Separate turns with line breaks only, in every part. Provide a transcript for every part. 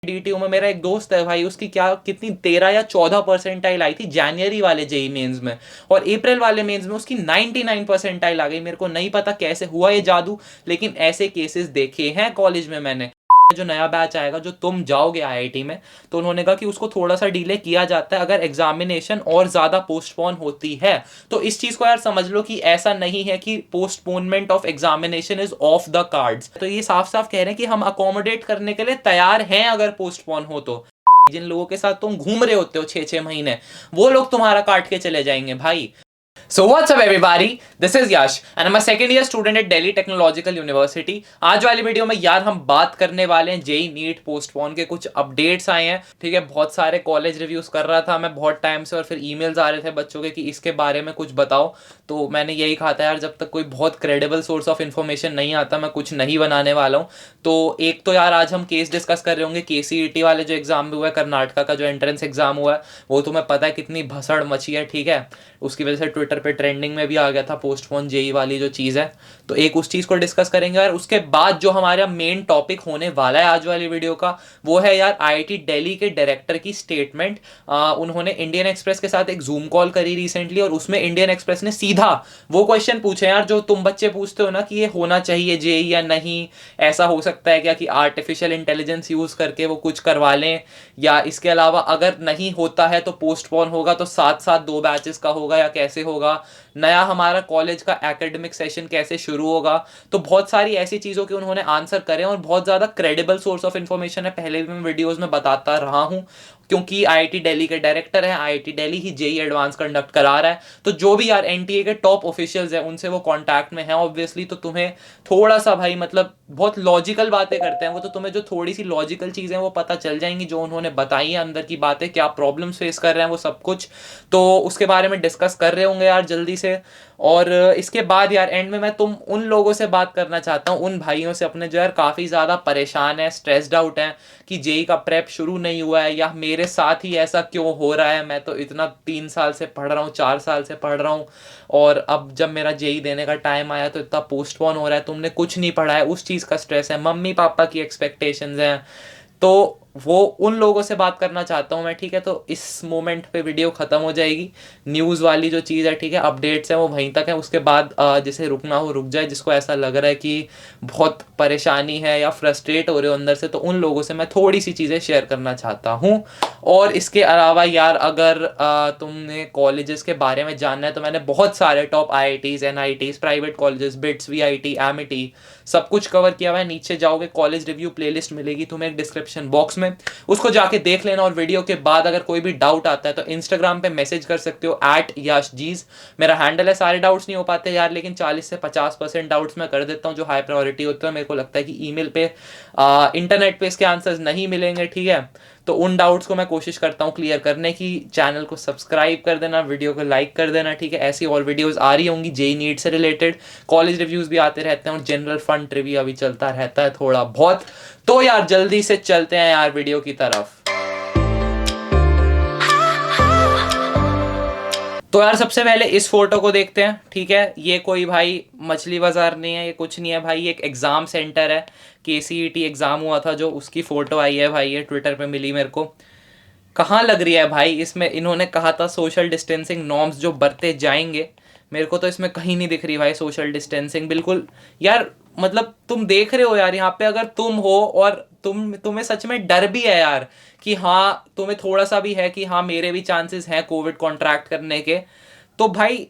DTU में मेरा एक दोस्त है भाई, उसकी क्या कितनी 13 या 14 परसेंटाइल आई थी जनवरी वाले जेई मेंस में, और अप्रैल वाले मेंस में उसकी 99 परसेंटाइल आ गई। मेरे को नहीं पता कैसे हुआ ये जादू, लेकिन ऐसे केसेस देखे हैं कॉलेज में मैंने। जो नया बैच आएगा, जो तुम जाओगे आईआईटी में, तो उन्होंने कहा कि उसको थोड़ा सा डिले किया जाता है अगर एग्जामिनेशन और ज्यादा पोस्टपोन होती है। तो इस चीज को यार समझ लो कि ऐसा नहीं है कि postponement of examination is of the cards. तो ये साफ साफ कह रहे हैं कि हम अकोमोडेट करने के लिए तैयार हैं अगर पोस्टपोन हो तो। जिन लोगों के साथ तुम घूम रहे होते हो 6-6 महीने, वो लोग तुम्हारा काट के चले जाएंगे भाई। So what's up everybody, this is Yash and I'm a second year student at Delhi Technological University। आज वाली वीडियो में यार हम बात करने वाले हैं जेई नीट पोस्टपोन के कुछ अपडेट्स आए हैं, ठीक है। बहुत सारे कॉलेज रिव्यूज कर रहा था मैं बहुत टाइम से, और फिर ईमेल्स आ रहे थे बच्चों के कि इसके बारे में कुछ बताओ। तो मैंने यही कहा था यार, जब तक कोई बहुत क्रेडिबल सोर्स ऑफ इन्फॉर्मेशन नहीं आता मैं कुछ नहीं बनाने वाला हूँ। तो एक तो यार आज हम केस डिस्कस कर रहे होंगे, केसीईटी वाले जो एग्जाम भी हुआ है, कर्नाटका का जो एंट्रेंस एग्जाम हुआ है, वो तुम्हें पता है कितनी भसड़ मची है, ठीक है। उसकी वजह से ट्विटर पे ट्रेंडिंग में भी आ गया था पोस्टपोन जेई वाली जो चीज़ है। तो एक उस चीज़ को डिस्कस करेंगे यार। उसके बाद जो हमारा मेन टॉपिक होने वाला है आज वाली वीडियो का, वो है यार आईआईटी दिल्ली के डायरेक्टर की स्टेटमेंट। उन्होंने इंडियन एक्सप्रेस के साथ एक जूम कॉल करी रिसेंटली, और उसमें इंडियन एक्सप्रेस ने सीधा वो क्वेश्चन पूछे यार जो तुम बच्चे पूछते हो ना कि ये होना चाहिए जेई या नहीं, ऐसा हो सकता है क्या कि आर्टिफिशियल इंटेलिजेंस यूज करके वो कुछ करवा लें, या इसके अलावा अगर नहीं होता है तो पोस्टपोन होगा तो साथ साथ 2 बैचेस का होगा या कैसे होगा, नया हमारा कॉलेज का एकेडमिक सेशन कैसे शुरू होगा। तो बहुत सारी ऐसी चीज़ों के उन्होंने आंसर करे, और बहुत ज़्यादा क्रेडिबल सोर्स ऑफ इन्फॉर्मेशन है, पहले भी मैं वीडियोस में बताता रहा हूँ, क्योंकि आईआईटी दिल्ली के डायरेक्टर हैं, आईआईटी दिल्ली ही जेई एडवांस कंडक्ट करा रहा है। तो जो भी यार एनटीए के टॉप ऑफिशियल्स हैं उनसे वो कांटेक्ट में है ऑब्वियसली, तो तुम्हें थोड़ा सा भाई मतलब बहुत लॉजिकल बातें करते हैं वो, तो तुम्हें जो थोड़ी सी लॉजिकल चीज़ें वो पता चल जाएंगी, जो उन्होंने बताई है अंदर की बातें, क्या प्रॉब्लम्स फेस कर रहे हैं वो सब कुछ। तो उसके बारे में डिस्कस कर रहे होंगे यार जल्दी से। और इसके बाद यार एंड में मैं तुम उन लोगों से बात करना चाहता हूँ, उन भाइयों से अपने जो यार काफ़ी ज़्यादा परेशान है, स्ट्रेस्ड आउट हैं कि जेई का प्रेप शुरू नहीं हुआ है, या मेरे साथ ही ऐसा क्यों हो रहा है। मैं तो इतना 3 साल से पढ़ रहा हूँ, 4 साल से पढ़ रहा हूँ, और अब जब मेरा जेई देने का टाइम आया तो इतना पोस्टपोन हो रहा है, तुमने कुछ नहीं पढ़ा है, उस चीज़ का स्ट्रेस है, मम्मी पापा की एक्सपेक्टेशंस हैं। तो वो उन लोगों से बात करना चाहता हूँ मैं, ठीक है। तो इस मोमेंट पे वीडियो ख़त्म हो जाएगी। न्यूज़ वाली जो चीज़ है, ठीक है, अपडेट्स हैं वो वहीं तक है। उसके बाद जिसे रुकना हो रुक जाए, जिसको ऐसा लग रहा है कि बहुत परेशानी है या फ्रस्ट्रेट हो रहे हो अंदर से, तो उन लोगों से मैं थोड़ी सी चीज़ें शेयर करना चाहता हूँ। और इसके अलावा यार अगर तुमने कॉलेजेस के बारे में जानना है, तो मैंने बहुत सारे top IITs, NITs, private colleges, bits, VIT, Amity, सब कुछ कवर किया हुआ है। नीचे जाओगे कॉलेज रिव्यू प्लेलिस्ट मिलेगी तुम्हें एक डिस्क्रिप्शन बॉक्स में, उसको जाके देख लेना। और वीडियो के बाद अगर कोई भी डाउट आता है तो इंस्टाग्राम पे मैसेज कर सकते हो @yashjeez, मेरा हैंडल है। सारे डाउट्स नहीं हो पाते यार, लेकिन 40 से 50% डाउट्स मैं कर देता हूँ जो हाई प्रायोरिटी होते हैं। मेरे को लगता है कि ईमेल पे इंटरनेट पे इसके आंसर्स नहीं मिलेंगे, ठीक है। तो उन डाउट्स को मैं कोशिश करता हूँ क्लियर करने की। चैनल को सब्सक्राइब कर देना, वीडियो को लाइक कर देना, ठीक है। ऐसी और वीडियोस आ रही होंगी जेई नीट से रिलेटेड, कॉलेज रिव्यूज भी आते रहते हैं, और जनरल फंड ट्रिविया भी चलता रहता है थोड़ा बहुत। तो यार जल्दी से चलते हैं यार वीडियो की तरफ। तो यार सबसे पहले इस फोटो को देखते हैं, ठीक है। ये कोई भाई मछली बाजार नहीं है, ये कुछ नहीं है भाई, एक एग्जाम सेंटर है। केसीईटी एग्जाम हुआ था जो, उसकी फोटो आई है भाई, ये ट्विटर पे मिली मेरे को। कहाँ लग रही है भाई, इसमें इन्होंने कहा था सोशल डिस्टेंसिंग नॉर्म्स जो बरते जाएंगे, मेरे को तो इसमें कहीं नहीं दिख रही भाई सोशल डिस्टेंसिंग बिल्कुल। यार मतलब तुम देख रहे हो यार यहाँ पे, अगर तुम हो और तुम्हें सच में डर भी है यार कि हाँ तुम्हें थोड़ा सा भी है कि हाँ मेरे भी चांसेस हैं कोविड कॉन्ट्रैक्ट करने के, तो भाई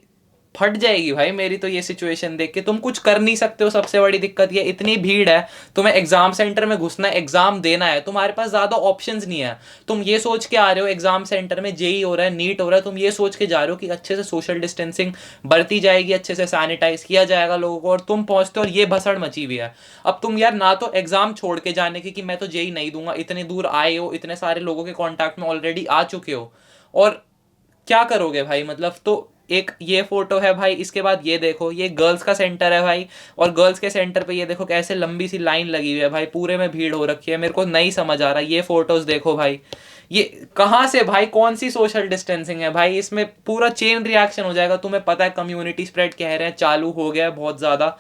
फट जाएगी भाई मेरी तो ये सिचुएशन देख के। तुम कुछ कर नहीं सकते हो, सबसे बड़ी दिक्कत ये, इतनी भीड़ है, तुम्हें एग्जाम सेंटर में घुसना है, एग्जाम देना है, तुम्हारे पास ज्यादा ऑप्शंस नहीं है। तुम ये सोच के आ रहे हो एग्जाम सेंटर में, जेई हो रहा है, नीट हो रहा है, तुम ये सोच के जा रहे हो कि अच्छे से सोशल डिस्टेंसिंग बरती जाएगी, अच्छे से सैनिटाइज किया जाएगा लोगों को, और तुम पहुंचते हो और ये भसड़ मची हुई है। अब तुम यार ना तो एग्जाम छोड़ के जाने की कि मैं तो जेई नहीं दूंगा, इतने दूर आए हो, इतने सारे लोगों के कॉन्टैक्ट में ऑलरेडी आ चुके हो, और क्या करोगे भाई। मतलब तो एक ये फोटो है भाई, इसके बाद ये देखो, ये गर्ल्स का सेंटर है भाई, और गर्ल्स के सेंटर पे ये देखो कैसे लंबी सी लाइन लगी हुई है भाई, पूरे में भीड़ हो रखी है। मेरे को नहीं समझ आ रहा, ये फोटोज देखो भाई, ये कहाँ से भाई, कौन सी सोशल डिस्टेंसिंग है भाई, इसमें पूरा चेन रिएक्शन हो जाएगा। तुम्हें पता है कम्युनिटी स्प्रेड कह रहे हैं चालू हो गया है बहुत ज्यादा।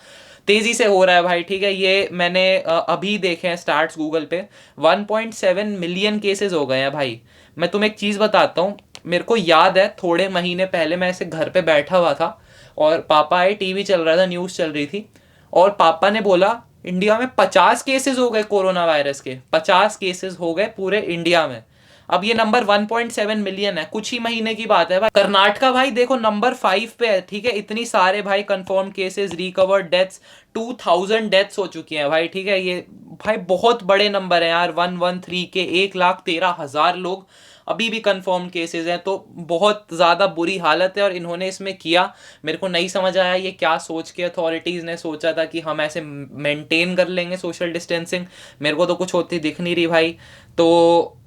तेजी से हो रहा है भाई, ठीक है। ये मैंने अभी देखे हैं स्टार्ट्स गूगल पे, 1.7 मिलियन केसेस हो गए हैं भाई। मैं तुम्हें एक चीज बताता हूँ, मेरे को याद है थोड़े महीने पहले मैं ऐसे घर पे बैठा हुआ था और पापा आए, टीवी चल रहा था, न्यूज चल रही थी, और पापा ने बोला इंडिया में 50 केसेस हो गए कोरोना वायरस के, 50 केसेस हो गए पूरे इंडिया में। अब ये नंबर 1.7 मिलियन है, कुछ ही महीने की बात है भाई। कर्नाटका भाई देखो नंबर 5 पे है, ठीक है। इतनी सारे भाई confirm cases, recovered deaths, 2000 deaths हो चुकी हैं भाई, ठीक है। ये भाई बहुत बड़े नंबर है यार, 113 के, 1,13,000 लोग अभी भी कंफर्म केसेस हैं। तो बहुत ज़्यादा बुरी हालत है और इन्होंने इसमें किया, मेरे को नहीं समझ आया ये क्या सोच के अथॉरिटीज़ ने सोचा था कि हम ऐसे मेंटेन कर लेंगे सोशल डिस्टेंसिंग। मेरे को तो कुछ होती दिख नहीं रही भाई। तो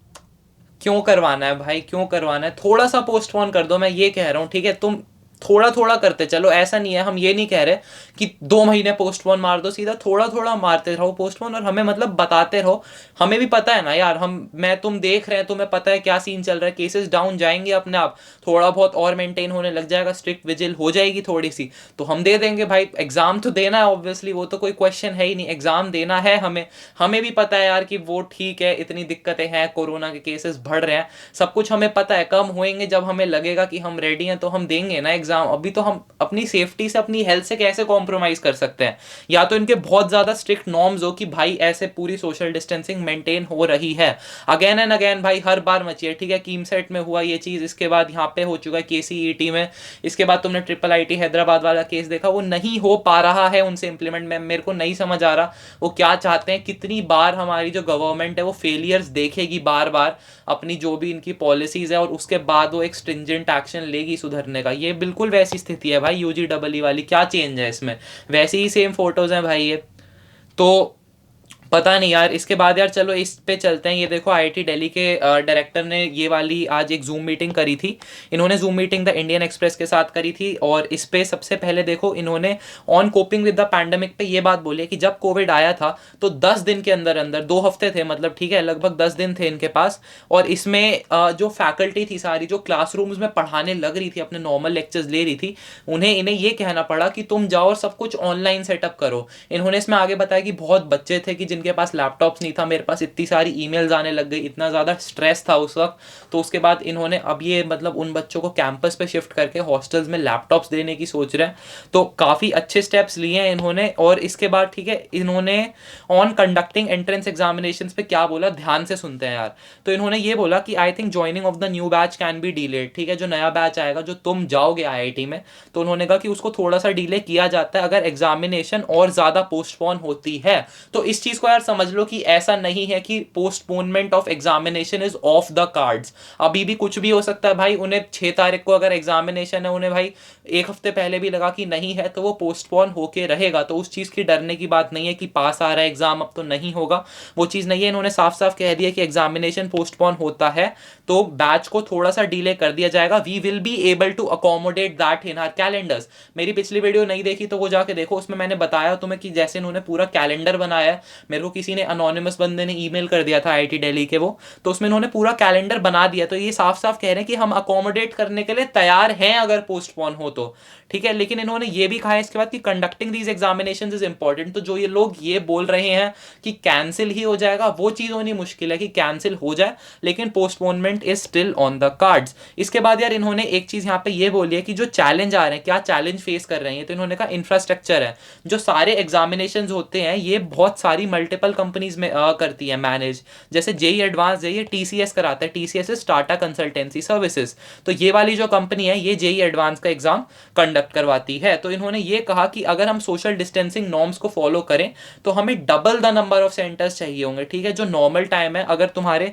क्यों करवाना है भाई, क्यों करवाना है? थोड़ा सा पोस्टपोन कर दो, मैं ये कह रहा हूँ, ठीक है। तुम थोड़ा थोड़ा करते चलो, ऐसा नहीं है, हम ये नहीं कह रहे कि 2 महीने पोस्टपोन मार दो, सीधा थोड़ा थोड़ा मारते रहो पोस्टपोन, और हमें मतलब बताते रहो। हमें भी पता है ना यार, मैं तुम देख रहे हैं, तुम्हें पता है क्या सीन चल रहा है, केसेस डाउन जाएंगे अपने आप, थोड़ा बहुत और मेंटेन होने लग जाएगा, स्ट्रिक्ट विजिल हो जाएगी थोड़ी सी, तो हम दे देंगे भाई। एग्जाम तो देना है ऑब्वियसली, वो तो कोई क्वेश्चन है ही नहीं, एग्जाम देना है हमें। हमें भी पता है यार कि वो ठीक है, इतनी दिक्कतें हैं, कोरोना के केसेस बढ़ रहे हैं, सब कुछ हमें पता है। कम होएंगे जब हमें लगेगा कि हम रेडी हैं तो हम देंगे ना एग्जाम। अभी तो हम अपनी सेफ्टी से, अपनी हेल्थ से कैसे कॉम्प्रोमाइज कर सकते हैं? या तो इनके बहुत ज्यादा स्ट्रिक्ट नॉर्म्स हो कि भाई ऐसे पूरी सोशल डिस्टेंसिंग मेंटेन हो रही है। अगेन एंड अगेन भाई हर बार मची है, ठीक है। कीमसेट में हुआ ये चीज, इसके बाद यहाँ पे हो चुका है केसीईटी में, इसके बाद तुमने ट्रिपल आईटी हैदराबाद वाला केस देखा, वो नहीं हो पा रहा है उनसे इंप्लीमेंट में। मेरे को नहीं समझ आ रहा वो क्या चाहते हैं। कितनी बार हमारी जो गवर्नमेंट है वो फेलियर्स देखेगी बार बार अपनी जो भी इनकी पॉलिसीज है, और उसके बाद वो एक स्ट्रिंजेंट एक्शन लेगी सुधरने का। ये बिल्कुल वैसी स्थिति है भाई यूजी वाली, क्या चेंज है इसमें? वैसे ही सेम फोटोज हैं भाई ये। तो पता नहीं यार। इसके बाद यार चलो इस पे चलते हैं। ये देखो आईआईटी दिल्ली के डायरेक्टर ने ये वाली आज एक जूम मीटिंग करी थी। इन्होंने zoom meeting the Indian express के साथ करी थी, और इस पे सबसे पहले देखो इन्होंने on coping with the pandemic पे ये बात बोली है कि जब कोविड आया था तो 10 दिन के अंदर अंदर, 2 हफ्ते थे मतलब, ठीक है, लगभग 10 दिन थे इनके पास, और इसमें जो फैकल्टी थी सारी, जो क्लासरूम्स में पढ़ाने लग रही थी, अपने नॉर्मल लेक्चर्स ले रही थी, इन्हें ये कहना पड़ा कि तुम जाओ और सब कुछ ऑनलाइन सेटअप करो। इन्होंने इसमें आगे बताया कि बहुत बच्चे थे कि जिनके पास लैपटॉप्स नहीं था, मेरे पास इतनी सारी ईमेल्स आने लग गई, इतना ज़्यादा स्ट्रेस था उस वक्त। तो उसके बाद इन्होंने अब ये मतलब उन बच्चों को कैंपस पे शिफ्ट करके हॉस्टल्स में लैपटॉप्स देने की सोच रहे हैं। तो काफ़ी अच्छे स्टेप्स लिए हैं इन्होंने। और इसके बाद ठीक है, इन्होंने ऑन कंडक्टिंग एंट्रेंस एग्जामिनेशंस पे क्या बोला, ध्यान से सुनते हैं यार। तो इन्होंने ये बोला कि I think joining of the new batch can be delayed, ठीक है, जो नया बैच आएगा, जो तुम जाओगे आईआईटी में, तो उन्होंने कहा कि उसको थोड़ा सा डिले किया जाता है अगर एग्जामिनेशन और ज़्यादा पोस्टपोन होती है। तो इस चीज़ को यार समझ लो कि ऐसा नहीं है कि postponement of examination is of the cards. अभी भी कुछ भी हो सकता है भाई। उन्हें 6 तारीख को अगर एग्जामिनेशन है, उन्हें भाई 1 हफ्ते पहले भी लगा कि नहीं है, तो वो पोस्टपोन होके रहेगा। तो उस चीज़ की डरने की बात नहीं है कि पास आ रहा है एग्जाम अब तो नहीं होगा, वो चीज़ नहीं है। इन्होंने साफ साफ कह दिया कि एग्जामिनेशन पोस्टपोन होता है तो बैच को थोड़ा सा डिले कर दिया जाएगा। We will be able to accommodate that in our calendars. मेरी पिछली वीडियो नहीं देखी तो वो जाके देखो, उसमें मैंने बताया तुम्हें कि जैसे इन्होंने पूरा कैलेंडर बनाया है। मेरे को किसी ने अनोनिमस बंदे ने ईमेल कर दिया था आईआईटी दिल्ली के, वो तो उसमें इन्होंने पूरा कैलेंडर बना दिया। तो ये साफ साफ कह रहे हैं कि हम अकोमोडेट करने के लिए तैयार हैं अगर पोस्टपोन हो तो, ठीक है। लेकिन इन्होंने ये भी कहा है इसके बाद कि conducting these examinations is important. तो जो ये लोग ये बोल रहे हैं कि कैंसिल ही हो जाएगा, वो चीज़ होनी मुश्किल है कि कैंसिल हो जाए, लेकिन postponement is still on the cards. इसके बाद यार इन्होंने एक चीज़ यहाँ पे ये बोली है कि जो चैलेंज आ रहे हैं, क्या चैलेंज फेस कर रहे हैं, तो इन्होंने कहा इंफ्रास्ट्रक्चर है। जो सारे एग्जामिनेशंस होते हैं ये बहुत सारी मल्टीपल कंपनीज में करती है मैनेज, जैसे जेई एडवांस है ये टीसीएस कराता है, TCS is Tata consultancy services. तो ये वाली जो कंपनी है ये जेई एडवांस का एग्जाम कंडक्ट करवाती है। तो इन्होंने ये कहा कि अगर हम सोशल डिस्टेंसिंग नॉर्म्स को फॉलो करें तो हमें double the number of centres चाहिए होंगे, ठीक है। जो नॉर्मल टाइम है, अगर तुम्हारे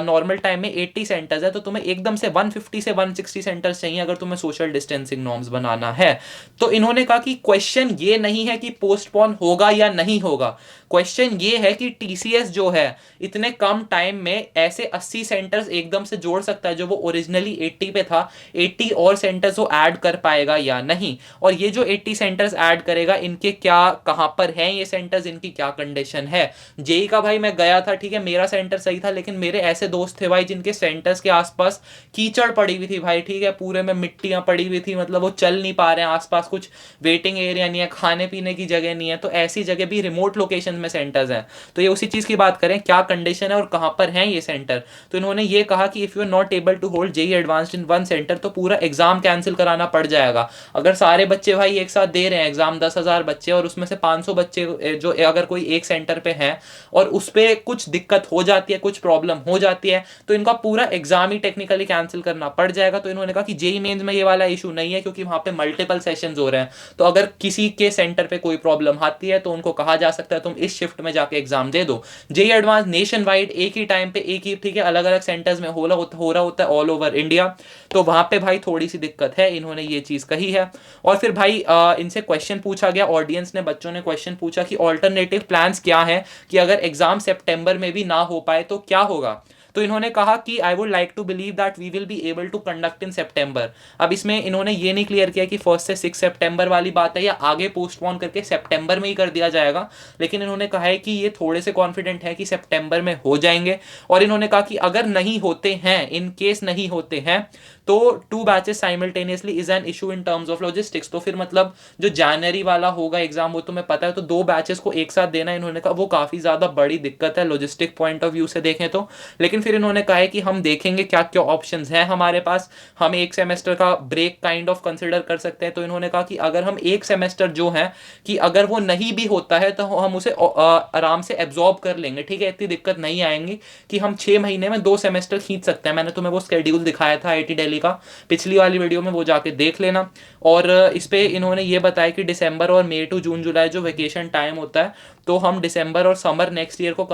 नॉर्मल टाइम में 80 सेंटर्स है, तो तुम्हें एकदम से 150 से 160 सेंटर्स चाहिए अगर तुम्हें सोशल डिस्टेंसिंग नॉर्म्स बनाना है। तो इन्होंने कहा कि क्वेश्चन ये नहीं है कि पोस्टपोन होगा या नहीं होगा, क्वेश्चन ये है कि टीसीएस जो है इतने कम टाइम में ऐसे 80 सेंटर्स एकदम से जोड़ सकता है, जो वो ओरिजिनली 80 पे था, 80 और सेंटर्स वो ऐड कर पाएगा या नहीं, और ये जो 80 सेंटर्स ऐड करेगा इनके क्या, कहां पर हैं ये सेंटर्स, इनकी क्या कंडीशन है। जेई का भाई मैं गया था, ठीक है, मेरा सेंटर सही था, लेकिन मेरे ऐसे दोस्त थे भाई जिनके सेंटर्स के आसपास कीचड़ पड़ी हुई थी भाई, ठीक है, पूरे में मिट्टियां पड़ी हुई थी, मतलब वो चल नहीं पा रहे हैं, आसपास कुछ वेटिंग एरिया नहीं है, खाने पीने की जगह नहीं है, तो ऐसी जगह भी रिमोट लोकेशन में सेंटर्स हैं। तो ये उसी चीज की बात करें, क्या कंडीशन है और कहां पर हैं ये सेंटर। तो इन्होंने ये कहा कि if you are not able to hold JEE advanced in one centre, तो पूरा एग्जाम कैंसिल कराना पड़ जाएगा। अगर सारे बच्चे भाई एक साथ दे रहे हैं एग्जाम, 10,000 बच्चे, और उसमें से 500 बच्चे जो अगर कोई एक सेंटर पे हैं और उस पर कुछ दिक्कत हो जाती है, कुछ प्रॉब्लम हो जाती है, तो इनका पूरा एग्जाम ही टेक्निकली कैंसिल करना पड़ जाएगा। तो इन्होंने कहा कि जेई मेंस में ये वाला इशू नहीं है, क्योंकि वहां पे मल्टीपल सेशंस हो रहे हैं, तो अगर किसी के सेंटर पे कोई प्रॉब्लम आती है तो उनको कहा जा सकता है तुम इस शिफ्ट में जाके एग्जाम दे दो। जेई एडवांस नेशन वाइड एक ही टाइम पे एक ही, ठीक है, अलग अलग सेंटर्स में हो रहा होता है ऑल ओवर इंडिया, तो वहां पे भाई थोड़ी सी दिक्कत है, इन्होंने ये चीज कही है। और फिर भाई इनसे क्वेश्चन पूछा गया, ऑडियंस ने, बच्चों ने क्वेश्चन पूछा कि ऑल्टरनेटिव प्लान्स क्या है, कि अगर एग्जाम सितंबर में भी ना हो पाए तो क्या होगा। तो इन्होंने कहा कि I would like to believe that we will be able to conduct in सितंबर। अब इसमें इन्होंने ये नहीं क्लियर किया कि 1 से 6 सितंबर वाली बात है या आगे पोस्टपोन करके सितंबर में ही कर दिया जाएगा, लेकिन इन्होंने कहा है कि ये थोड़े से कॉन्फिडेंट है कि सितंबर में हो जाएंगे। और इन्होंने कहा कि अगर नहीं होते हैं, इन केस नहीं होते हैं, तो 2 batches simultaneously is an issue in terms of logistics. तो फिर मतलब जो जनवरी वाला होगा एग्जाम, वो तो मैं पता है, तो 2 बैचेस को एक साथ देना, इन्होंने कहा वो काफी ज्यादा बड़ी दिक्कत है लॉजिस्टिक पॉइंट ऑफ व्यू से देखें तो। लेकिन फिर इन्होंने कहा है कि हम देखेंगे क्या क्या ऑप्शंस हैं हमारे पास, हम एक सेमेस्टर का ब्रेक काइंड ऑफ कंसिडर कर सकते हैं। तो इन्होंने कहा कि अगर हम एक सेमेस्टर जो है, कि अगर वो नहीं भी होता है तो हम उसे आराम से एब्जॉर्ब कर लेंगे, ठीक है, इतनी दिक्कत नहीं आएंगी कि हम 6 महीने में 2 सेमेस्टर खींच सकते हैं। मैंने तुम्हें वो स्केड्यूल दिखाया था आईआईटी दिल्ली का पिछली वाली वीडियो में, वो जाके देख लेना। और इस पे इन्होंने ये बताया कि दिसंबर और मई टू जून जुलाई जो वेकेशन टाइम होता है, तो हम दिसंबर और समर नेक्स्ट ईयर को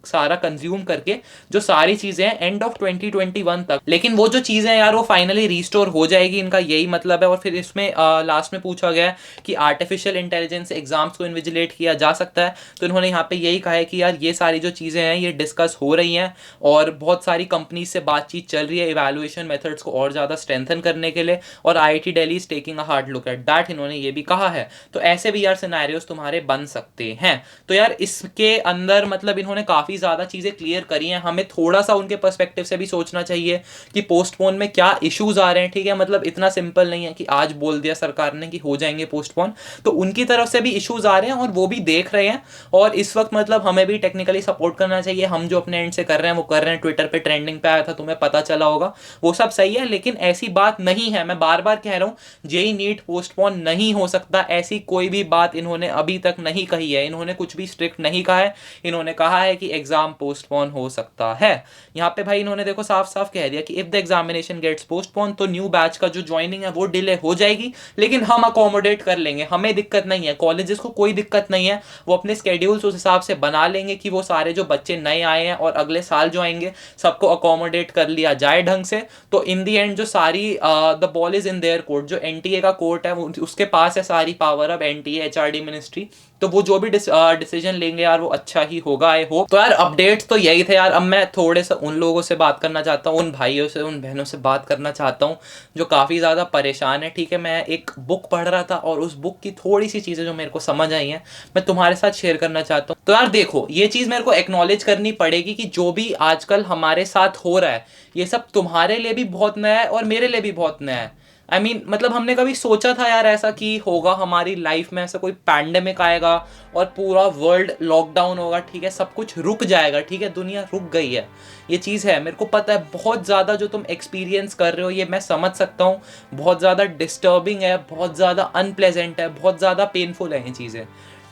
सारा कंज्यूम करके जो सारी चीजें हैं एंड ऑफ 2021 तक, लेकिन वो जो चीजें यार वो फाइनली रिस्टोर हो जाएगी, इनका यही मतलब है। और फिर इसमें लास्ट में पूछा गया कि आर्टिफिशियल इंटेलिजेंस एग्जाम्स को इन्विजिलेट किया जा सकता है, तो इन्होंने यहाँ पे यही कहा है कि यार ये सारी जो चीजें हैं ये डिस्कस हो रही हैं, और बहुत सारी कंपनीज से बातचीत चल रही है इवैल्यूएशन मेथड्स को और ज्यादा स्ट्रेंथन करने के लिए, और IIT Delhi is taking a hard look at that, इन्होंने ये भी कहा है। तो ऐसे भी यार सिनेरियोस तुम्हारे बन सकते हैं। तो यार इसके अंदर मतलब इन्होंने काफी ज्यादा चीजें क्लियर करी हैं, हमें थोड़ा सा उनके पर्सपेक्टिव से भी सोचना चाहिए कि पोस्टपोन में क्या इश्यूज आ रहे हैं, ठीक है, मतलब इतना सिंपल नहीं है कि आज बोल दिया सरकार ने कि हो जाएंगे पोस्टपोन, तो उनकी तरफ से भी इश्यूज आ रहे हैं और वो भी देख रहे हैं। और इस वक्त मतलब हमें भी टेक्निकली सपोर्ट करना चाहिए, हम जो अपने एंड से कर रहे हैं वो कर रहे हैं। ट्विटर पे ट्रेंडिंग पे आया था, तुम्हें पता चला होगा, वो सब सही है, लेकिन ऐसी बात नहीं है, मैं बार बार कह रहा हूं जेई नीट पोस्टपोन नहीं हो सकता, ऐसी कोई भी बात इन्होंने अभी तक नहीं कही है, इन्होंने कुछ भी स्ट्रिक्ट नहीं कहा है। इन्होंने कहा है कि एग्जाम पोस्टपोन हो सकता है। यहाँ पे भाई इन्होंने देखो साफ साफ कह दिया कि if the examination gets postpone, तो न्यू बैच का जो ज्वाइनिंग है वो डिले हो जाएगी, लेकिन हम अकोमोडेट कर लेंगे, हमें दिक्कत नहीं है, कॉलेजेस को कोई दिक्कत नहीं है, वो अपने स्केड्यूल्स उस हिसाब से बना लेंगे कि वो सारे जो बच्चे नए आए हैं और अगले साल जो आएंगे सबको अकोमोडेट कर लिया जाए ढंग से। तो इन दी एंड जो सारी the ball is in their court, जो एनटीए का कोर्ट है उसके पास है सारी पावर, अब एनटीए एचआरडी मिनिस्ट्री, तो वो जो भी डिसीजन लेंगे यार वो अच्छा ही होगा, आई होप। तो यार अपडेट्स तो यही थे यार। अब मैं थोड़े से उन लोगों से बात करना चाहता हूँ, उन भाइयों से, उन बहनों से बात करना चाहता हूँ जो काफ़ी ज़्यादा परेशान है, ठीक है। मैं एक बुक पढ़ रहा था और उस बुक की थोड़ी सी चीज़ें जो मेरे को समझ आई हैं मैं तुम्हारे साथ शेयर करना चाहता हूँ। तो यार देखो, ये चीज़ मेरे को एक्नॉलेज करनी पड़ेगी कि जो भी आजकल हमारे साथ हो रहा है ये सब तुम्हारे लिए भी बहुत नया है और मेरे लिए भी बहुत नया है। आई मीन मतलब हमने कभी सोचा था यार ऐसा कि होगा हमारी लाइफ में, ऐसा कोई पैंडेमिक आएगा और पूरा वर्ल्ड लॉकडाउन होगा, ठीक है, सब कुछ रुक जाएगा, ठीक है, दुनिया रुक गई है, ये चीज़ है, मेरे को पता है। बहुत ज़्यादा जो तुम एक्सपीरियंस कर रहे हो ये मैं समझ सकता हूँ, बहुत ज़्यादा डिस्टर्बिंग है, बहुत ज़्यादा अनप्लेजेंट है, बहुत ज़्यादा पेनफुल है ये चीज़ें,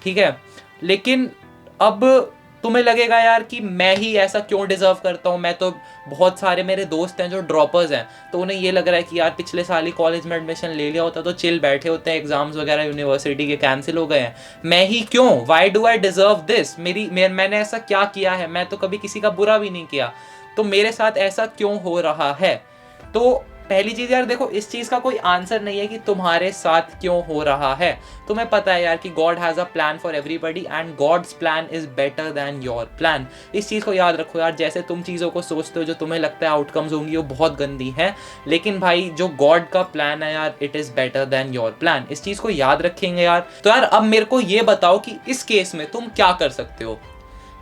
ठीक है। लेकिन अब तुम्हें लगेगा यार कि मैं ही ऐसा क्यों डिजर्व करता हूँ, मैं तो, बहुत सारे मेरे दोस्त हैं जो ड्रॉपर्स हैं, तो उन्हें ये लग रहा है कि यार पिछले साल ही कॉलेज में एडमिशन ले लिया होता तो चिल बैठे होते हैं, एग्जाम्स वगैरह यूनिवर्सिटी के कैंसिल हो गए हैं, मैं ही क्यों, why do I deserve this, मैंने ऐसा क्या किया है, मैं तो कभी किसी का बुरा भी नहीं किया, तो मेरे साथ ऐसा क्यों हो रहा है। तो पहली चीज यार देखो, इस चीज का कोई आंसर नहीं है कि तुम्हारे साथ क्यों हो रहा है। तुम्हें पता है यार कि God has a plan for everybody and God's plan is better than your plan. इस चीज को याद रखो यार, जैसे तुम चीजों को सोचते हो जो तुम्हें लगता है आउटकम्स होंगी वो बहुत गंदी है, लेकिन भाई जो गॉड का प्लान है यार, it is better than your plan. इस चीज को याद रखेंगे यार। तो यार अब मेरे को ये बताओ कि इस केस में तुम क्या कर सकते हो।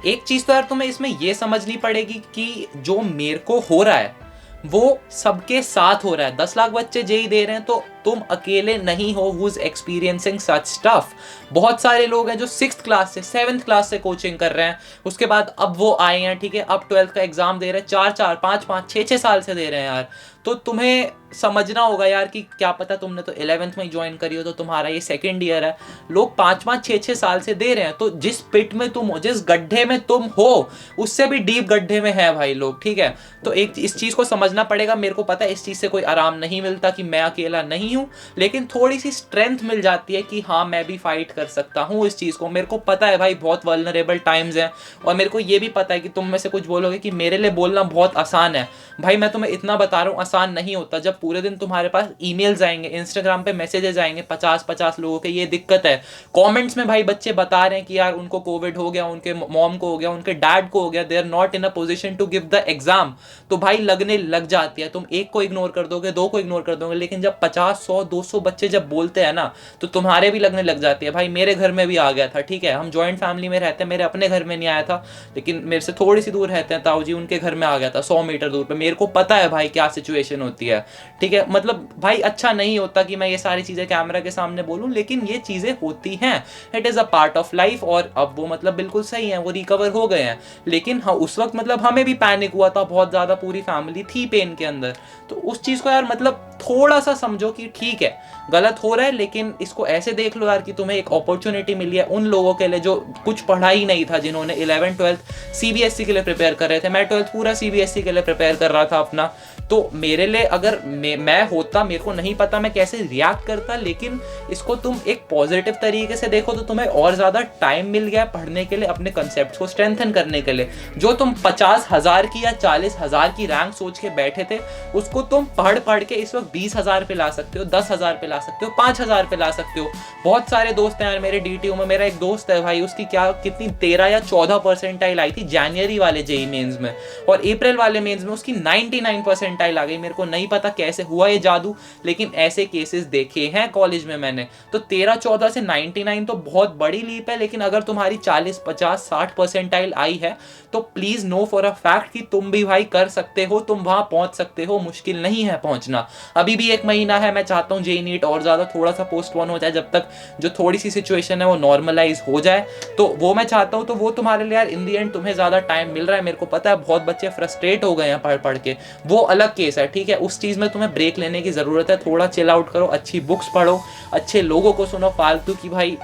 एक चीज तो यार तुम्हें इसमें ये समझनी पड़ेगी कि जो मेरे को हो रहा है वो सबके साथ हो रहा है। 10 लाख बच्चे जेई दे रहे हैं तो तुम अकेले नहीं हो who is experiencing such stuff. बहुत सारे लोग हैं जो 6th क्लास से 7th क्लास से कोचिंग कर रहे हैं, उसके बाद अब वो आए हैं, ठीक है, अब 12th का एग्जाम दे रहे हैं, 4-4 5-5 6-6 साल से दे रहे हैं यार। तो तुम्हें समझना होगा यार कि क्या पता तुमने तो 11th में ज्वाइन करी हो तो तुम्हारा ये 2nd ईयर है, लोग 5-5 6-6 साल से दे रहे हैं। तो जिस पिट में तुम हो, जिस गड्ढे में तुम हो, उससे भी डीप गड्ढे में है भाई लोग, ठीक है। तो एक इस चीज को समझना पड़ेगा। मेरे को पता है इस चीज से कोई आराम नहीं मिलता कि मैं अकेला नहीं हूं, लेकिन थोड़ी सी स्ट्रेंथ मिल जाती है कि हाँ मैं भी फाइट कर सकता हूँ इस चीज को। मेरे को पता है भाई बहुत वल्नरेबल टाइम्स हैं, और मेरे को ये भी पता है कि तुम में से कुछ बोलोगे कि मेरे लिए बोलना बहुत आसान है। भाई मैं तुम्हें इतना बता रहा हूँ, आसान नहीं होता। जब पूरे दिन तुम्हारे पास ईमेल्स आएंगे, इंस्टाग्राम पे मैसेजेस आएंगे 50-50 लोगों के, ये दिक्कत है। कमेंट्स में भाई बच्चे बता रहे हैं कि यार उनको कोविड हो गया, उनके मॉम को हो गया, उनके डैड को हो गया, they are not in a position to give the exam. तो भाई लगने लग जाती है। तुम एक को इग्नोर कर दोगे, 2 को इग्नोर कर दोगे, लेकिन जब 50 100 200 बच्चे जब बोलते हैं ना, तो तुम्हारे भी लगने लग जाती है। भाई मेरे घर में भी आ गया था, ठीक है, हम जॉइंट फैमिली में रहते हैं, मेरे अपने घर में नहीं आया था, लेकिन मेरे से थोड़ी सी दूर रहते हैं ताऊ जी, उनके घर में आ गया था 100 मीटर दूर पे। मेरे को पता है भाई क्या सिचुएशन होती है, ठीक है। मतलब भाई अच्छा नहीं होता कि मैं ये सारी चीजें कैमरा के सामने बोलूं, लेकिन ये चीजें होती हैं, it is a part of life. और अब वो मतलब बिल्कुल सही है, वो रिकवर हो गए हैं। लेकिन हाँ उस वक्त मतलब हमें भी पैनिक हुआ था बहुत ज्यादा, पूरी फैमिली थी पेन के अंदर। तो उस चीज को यार मतलब थोड़ा सा समझो कि ठीक है गलत हो रहा है, लेकिन इसको ऐसे देख लो यार कि तुम्हें एक अपॉर्चुनिटी मिली है उन लोगों के लिए जो कुछ पढ़ा ही नहीं था, जिन्होंने 11th 12th सीबीएसई के लिए प्रिपेयर कर रहे थे। मैं 12th पूरा सीबीएसई के लिए प्रिपेयर कर रहा था अपना। तो मेरे लिए अगर मैं होता, मेरे को नहीं पता मैं कैसे रिएक्ट करता, लेकिन इसको तुम एक पॉजिटिव तरीके से देखो तो तुम्हें और ज्यादा टाइम मिल गया पढ़ने के लिए, अपने कंसेप्ट को स्ट्रेंथन करने के लिए। जो तुम 50,000 की या 40,000 की रैंक सोच के बैठे थे, उसको तुम पढ़ पढ़ के इस वक्त 20,000 पे ला सकते हो, 10,000 पे ला सकते हो, 5,000 पे ला सकते हो। बहुत सारे दोस्त हैं यार मेरे डीटीयू में। मेरा एक दोस्त है भाई, उसकी क्या कितनी 13 या 14 परसेंटाइल आई थी जनवरी वाले जेई मेंस में, और अप्रैल वाले मेंस में उसकी 99 परसेंटाइल आ गई। मेरे को नहीं पता कैसे हुआ ये जादू, लेकिन ऐसे केसेस देखे हैं कॉलेज में मैंने। तो 13-14 से 99 तो बहुत बड़ी लीप है, लेकिन अगर तुम्हारी 40-50-60 परसेंटाइल आई है तो please know for a fact कि तुम भी भाई कर सकते हो, तुम वहां पहुंच सकते हो। मुश्किल नहीं है पहुंचना। अभी भी 1 महीना है, मैं चाहता हूं जेई नीट और ज्यादा थोड़ा सा पोस्टपोन हो जाए, जब तक जो थोड़ी सी सिचुएशन है वो नॉर्मलाइज हो जाए, तो वो मैं चाहता हूं। तो वो तुम्हारे लिए यार इन दी एंड तुम्हें ज्यादा टाइम मिल रहा है। मेरे को पता है बहुत बच्चे फ्रस्ट्रेट हो गए हैं पढ़ पढ़ के, वो अलग केस है, ठीक है। उस चीज में तुम्हें ब्रेक लेने की जरूरत है, थोड़ा चिल आउट करो, अच्छी बुक्स पढ़ो, अच्छे लोगों को सुनो। फालतू की भाई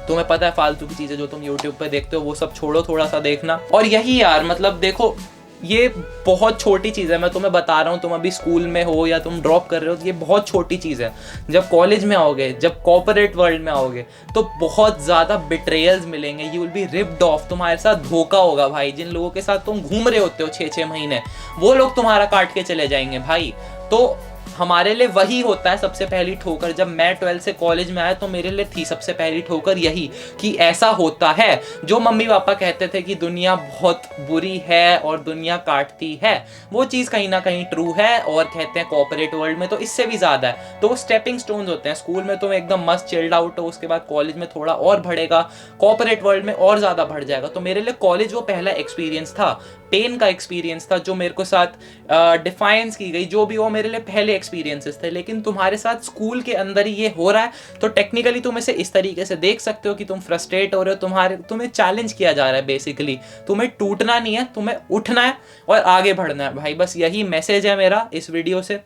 तुम्हें पता है फालतू की चीजें जो तुम YouTube पे देखते हो वो सब छोड़ो, थोड़ा सा देखना। और यही यार मतलब देखो, ये बहुत छोटी चीज़ है, मैं तुम्हें बता रहा हूँ। तुम अभी स्कूल में हो या तुम ड्रॉप कर रहे हो, तो ये बहुत छोटी चीज़ है। जब कॉलेज में आओगे, जब कॉर्पोरेट वर्ल्ड में आओगे, तो बहुत ज़्यादा बिट्रेयल्स मिलेंगे, you will be ripped off, तुम्हारे साथ धोखा होगा भाई। जिन लोगों के साथ तुम घूम रहे होते हो 6-6 महीने, वो लोग तुम्हारा काट के चले जाएंगे भाई। तो हमारे लिए वही होता है सबसे पहली ठोकर। जब मैं 12th से कॉलेज में आया तो मेरे लिए थी सबसे पहली ठोकर यही कि ऐसा होता है। जो मम्मी पापा कहते थे कि दुनिया बहुत बुरी है और दुनिया काटती है, वो चीज़ कहीं ना कहीं ट्रू है। और कहते हैं कॉर्पोरेट वर्ल्ड में तो इससे भी ज़्यादा है। तो वो स्टेपिंग स्टोन्स होते हैं। स्कूल में तुम एकदम मस्त चिल्ड आउट हो, उसके बाद कॉलेज में थोड़ा और बढ़ेगा, कॉर्पोरेट वर्ल्ड में और ज़्यादा बढ़ जाएगा। तो मेरे लिए कॉलेज वो पहला एक्सपीरियंस था, पेन का एक्सपीरियंस था, जो मेरे को साथ डिफाइंस की गई, जो भी वो मेरे लिए पहले एक्सपीरियंसेस थे। लेकिन तुम्हारे साथ स्कूल के अंदर ही ये हो रहा है, तो टेक्निकली तुम इसे इस तरीके से देख सकते हो कि तुम फ्रस्ट्रेट हो रहे हो, तुम्हें चैलेंज किया जा रहा है बेसिकली। तुम्हें टूटना नहीं है, तुम्हें उठना है और आगे बढ़ना है भाई। बस यही मैसेज है मेरा इस वीडियो से।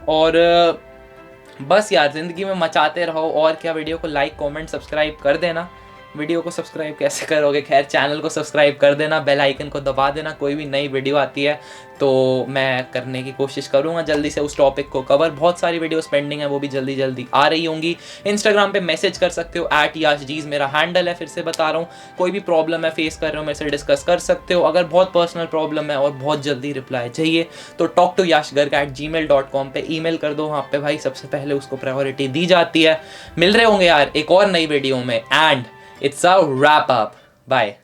और बस यार ज़िंदगी में मचाते रहो, और क्या। वीडियो को लाइक कमेंट सब्सक्राइब कर देना। वीडियो को सब्सक्राइब कैसे करोगे, खैर चैनल को सब्सक्राइब कर देना, बेल आइकन को दबा देना, कोई भी नई वीडियो आती है तो मैं करने की कोशिश करूँगा जल्दी से उस टॉपिक को कवर। बहुत सारी वीडियोस पेंडिंग है, वो भी जल्दी जल्दी आ रही होंगी। इंस्टाग्राम पे मैसेज कर सकते हो, @yashjeez मेरा हैंडल है, फिर से बता रहा हूँ। कोई भी प्रॉब्लम है फेस कर रहे हो मेरे से डिस्कस कर सकते हो। अगर बहुत पर्सनल प्रॉब्लम है और बहुत जल्दी रिप्लाई चाहिए तो talk2yashgarg@gmail.com पे ईमेल कर दो, वहाँ पे भाई सबसे पहले उसको प्रायोरिटी दी जाती है। मिल रहे होंगे यार एक और नई वीडियो में, and it's a wrap up. Bye.